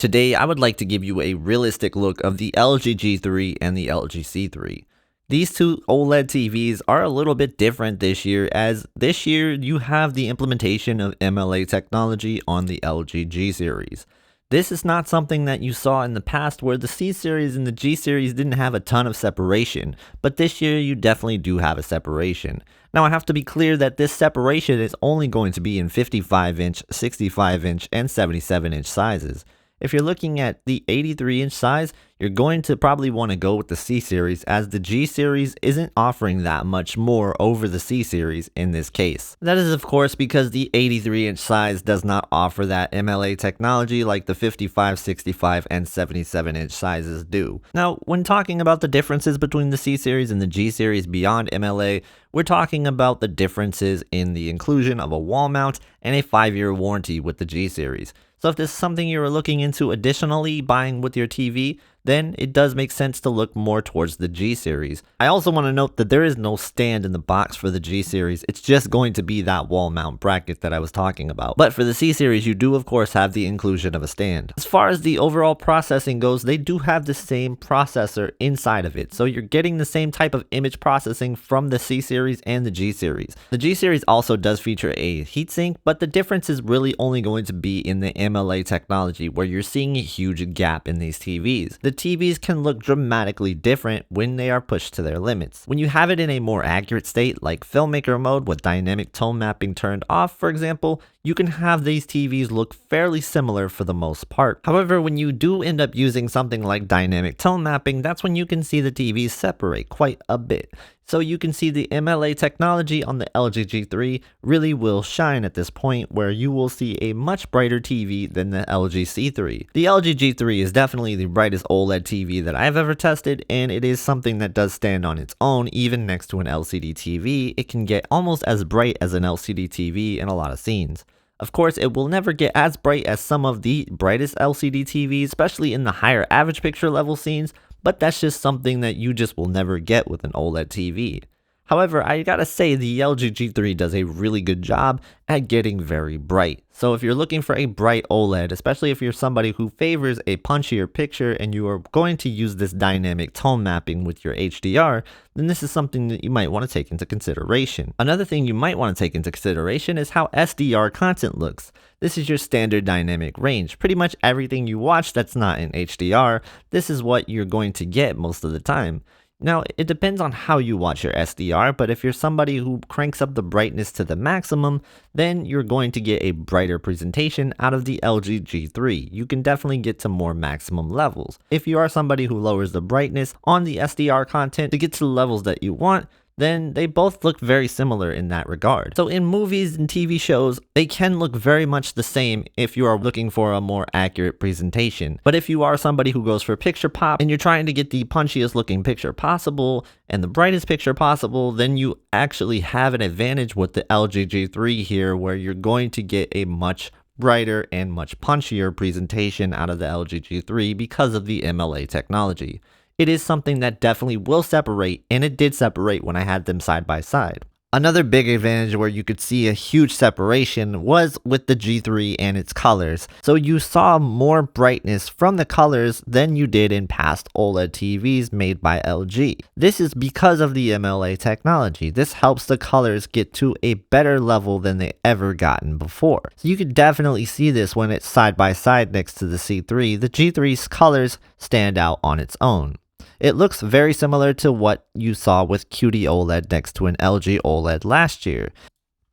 Today, I would like to give you a realistic look of the LG G3 and the LG C3. These two OLED TVs are a little bit different this year, as this year you have the implementation of MLA technology on the LG G series. This is not something that you saw in the past where the C series and the G series didn't have a ton of separation, but this year you definitely do have a separation. Now I have to be clear that this separation is only going to be in 55-inch, 65-inch, and 77-inch sizes. If you're looking at the 83-inch size, you're going to probably want to go with the C series, as the G series isn't offering that much more over the C series in this case. That is of course because the 83-inch size does not offer that MLA technology like the 55, 65, and 77-inch sizes do. Now, when talking about the differences between the C series and the G series beyond MLA, we're talking about the differences in the inclusion of a wall mount and a 5-year warranty with the G series. So if this is something you're looking into additionally buying with your TV, then it does make sense to look more towards the G series. I also want to note that there is no stand in the box for the G series. It's just going to be that wall mount bracket that I was talking about. But for the C series, you do of course have the inclusion of a stand. As far as the overall processing goes, they do have the same processor inside of it. So you're getting the same type of image processing from the C series and the G series. The G series also does feature a heatsink, but the difference is really only going to be in the MLA technology, where you're seeing a huge gap in these TVs. The TVs can look dramatically different when they are pushed to their limits. When you have it in a more accurate state, like filmmaker mode with dynamic tone mapping turned off, for example, you can have these TVs look fairly similar for the most part. However, when you do end up using something like dynamic tone mapping, that's when you can see the TVs separate quite a bit. So you can see the MLA technology on the LG G3 really will shine at this point, where you will see a much brighter TV than the LG C3. The LG G3 is definitely the brightest OLED TV that I've ever tested, and it is something that does stand on its own. Even next to an LCD TV, it can get almost as bright as an LCD TV in a lot of scenes. Of course, it will never get as bright as some of the brightest LCD TVs, especially in the higher average picture level scenes, but that's just something that you just will never get with an OLED TV. However, I gotta say the LG G3 does a really good job at getting very bright. So if you're looking for a bright OLED, especially if you're somebody who favors a punchier picture and you are going to use this dynamic tone mapping with your HDR, then this is something that you might want to take into consideration. Another thing you might want to take into consideration is how SDR content looks. This is your standard dynamic range. Pretty much everything you watch that's not in HDR, this is what you're going to get most of the time. Now, it depends on how you watch your SDR, but if you're somebody who cranks up the brightness to the maximum, then you're going to get a brighter presentation out of the LG G3. You can definitely get to more maximum levels. If you are somebody who lowers the brightness on the SDR content to get to the levels that you want, then they both look very similar in that regard. So in movies and TV shows, they can look very much the same if you are looking for a more accurate presentation. But if you are somebody who goes for picture pop and you're trying to get the punchiest looking picture possible and the brightest picture possible, then you actually have an advantage with the LG G3 here, where you're going to get a much brighter and much punchier presentation out of the LG G3 because of the MLA technology. It is something that definitely will separate, and it did separate when I had them side by side. Another big advantage where you could see a huge separation was with the G3 and its colors. So you saw more brightness from the colors than you did in past OLED TVs made by LG. This is because of the MLA technology. This helps the colors get to a better level than they ever gotten before. So you can definitely see this when it's side by side next to the C3. The G3's colors stand out on its own. It looks very similar to what you saw with QD-OLED next to an LG OLED last year.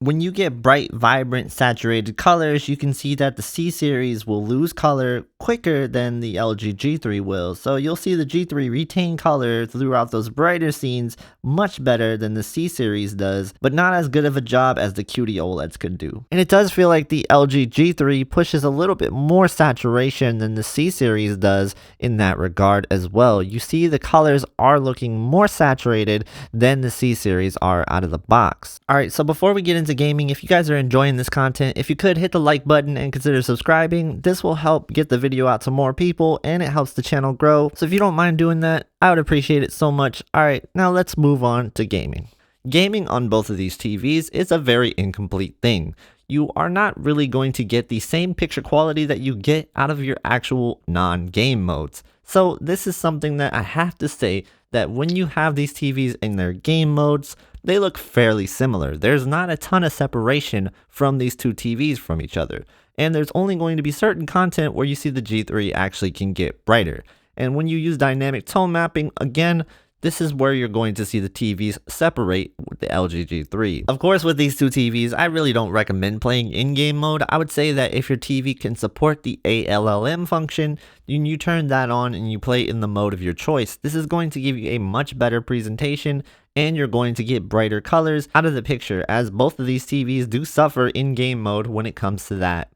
When you get bright, vibrant, saturated colors, you can see that the C series will lose color quicker than the LG G3 will. So you'll see the G3 retain color throughout those brighter scenes much better than the C series does, but not as good of a job as the QD-OLEDs could do. And it does feel like the LG G3 pushes a little bit more saturation than the C series does in that regard as well. You see the colors are looking more saturated than the C series are out of the box. Alright, so before we get into gaming, if you guys are enjoying this content, if you could hit the like button and consider subscribing, this will help get the video out to more people and it helps the channel grow. So if you don't mind doing that, I would appreciate it so much. Alright, now let's move on to gaming. Gaming on both of these TVs is a very incomplete thing. you are not really going to get the same picture quality that you get out of your actual non-game modes. So this is something that I have to say, that when you have these TVs in their game modes, they look fairly similar. There's not a ton of separation from these two TVs from each other. And there's only going to be certain content where you see the G3 actually can get brighter. And when you use dynamic tone mapping, again, this is where you're going to see the TVs separate with the LG G3. Of course, with these two TVs, I really don't recommend playing in-game mode. I would say that if your TV can support the ALLM function, then you turn that on and you play in the mode of your choice. This is going to give you a much better presentation, and you're going to get brighter colors out of the picture, as both of these TVs do suffer in-game mode when it comes to that.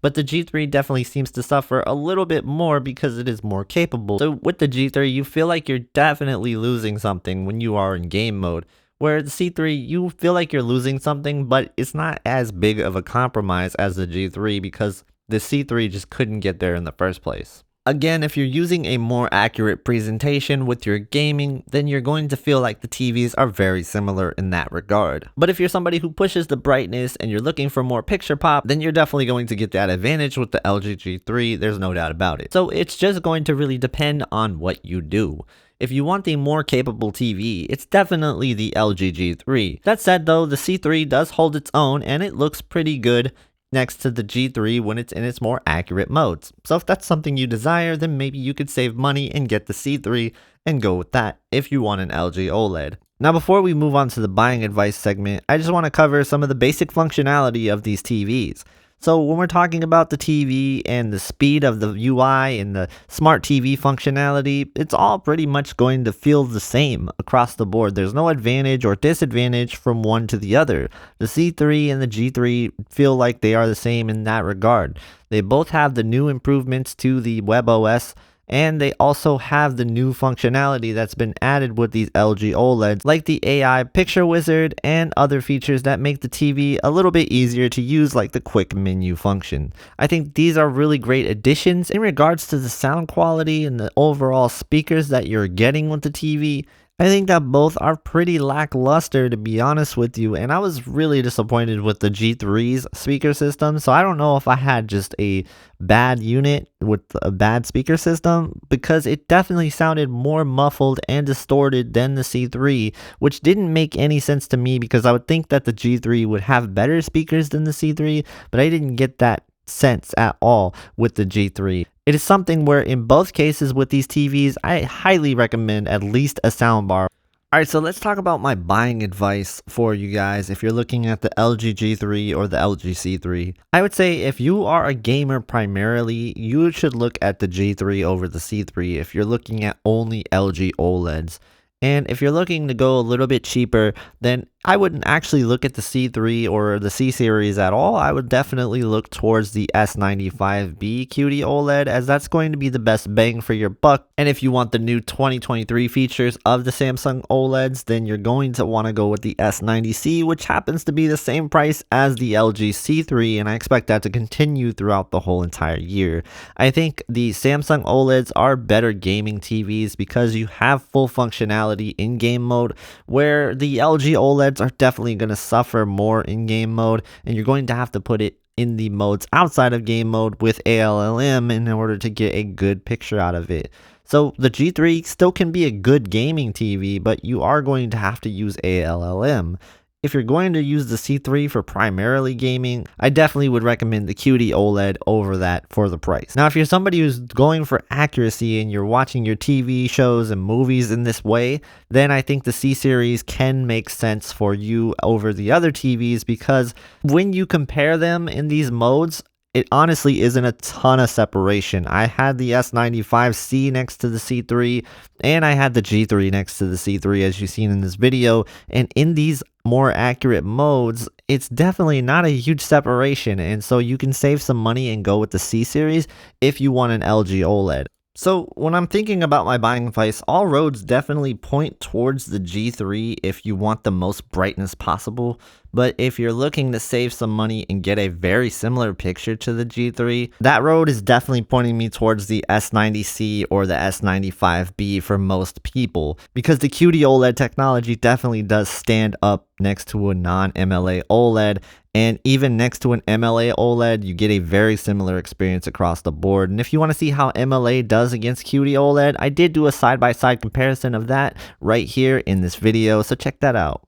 But the G3 definitely seems to suffer a little bit more because it is more capable. So with the G3, you feel like you're definitely losing something when you are in game mode. Where the C3, you feel like you're losing something, but it's not as big of a compromise as the G3 because the C3 just couldn't get there in the first place. Again, if you're using a more accurate presentation with your gaming, then you're going to feel like the TVs are very similar in that regard. But if you're somebody who pushes the brightness and you're looking for more picture pop, then you're definitely going to get that advantage with the LG G3, there's no doubt about it. So it's just going to really depend on what you do. If you want the more capable TV, it's definitely the LG G3. That said though, the C3 does hold its own and it looks pretty good next to the G3 when it's in its more accurate modes. So if that's something you desire, then maybe you could save money and get the C3 and go with that if you want an LG OLED. Now before we move on to the buying advice segment, I just want to cover some of the basic functionality of these TVs. So when we're talking about the TV and the speed of the UI and the smart TV functionality, it's all pretty much going to feel the same across the board. There's no advantage or disadvantage from one to the other. The C3 and the G3 feel like they are the same in that regard. They both have the new improvements to the WebOS, and they also have the new functionality that's been added with these LG OLEDs, like the AI Picture Wizard and other features that make the TV a little bit easier to use, like the quick menu function. I think these are really great additions. In regards to the sound quality and the overall speakers that you're getting with the TV, I think that both are pretty lackluster, to be honest with you, and I was really disappointed with the G3's speaker system. So I don't know if I had just a bad unit with a bad speaker system, because it definitely sounded more muffled and distorted than the C3, which didn't make any sense to me because I would think that the G3 would have better speakers than the C3, but I didn't get that sense at all with the G3. It is something where in both cases with these TVs, I highly recommend at least a soundbar. Alright, so let's talk about my buying advice for you guys if you're looking at the LG G3 or the LG C3. I would say if you are a gamer primarily, you should look at the G3 over the C3 if you're looking at only LG OLEDs. And if you're looking to go a little bit cheaper, then I wouldn't actually look at the C3 or the C series at all. I would definitely look towards the S95B QD-OLED, as that's going to be the best bang for your buck. And if you want the new 2023 features of the Samsung OLEDs, then you're going to want to go with the S90C, which happens to be the same price as the LG C3, and I expect that to continue throughout the whole entire year. I think the Samsung OLEDs are better gaming TVs because you have full functionality in game mode, where the LG OLEDs are definitely going to suffer more in game mode, and you're going to have to put it in the modes outside of game mode with ALLM in order to get a good picture out of it. So the G3 still can be a good gaming TV, but you are going to have to use ALLM. If you're going to use the C3 for primarily gaming, I definitely would recommend the QD-OLED over that for the price. Now, if you're somebody who's going for accuracy and you're watching your TV shows and movies in this way, then I think the C series can make sense for you over the other TVs, because when you compare them in these modes, it honestly isn't a ton of separation. I had the S95C next to the C3, and I had the G3 next to the C3, as you've seen in this video, and in these more accurate modes, it's definitely not a huge separation, and so you can save some money and go with the C series if you want an LG OLED. So when I'm thinking about my buying advice, all roads definitely point towards the G3 if you want the most brightness possible, But if you're looking to save some money and get a very similar picture to the G3, that road is definitely pointing me towards the S90C or the S95B for most people, because the QD-OLED technology definitely does stand up next to a non-MLA OLED, and even next to an MLA OLED, you get a very similar experience across the board. And if you want to see how MLA does against QD-OLED, I did do a side-by-side comparison of that right here in this video, so check that out.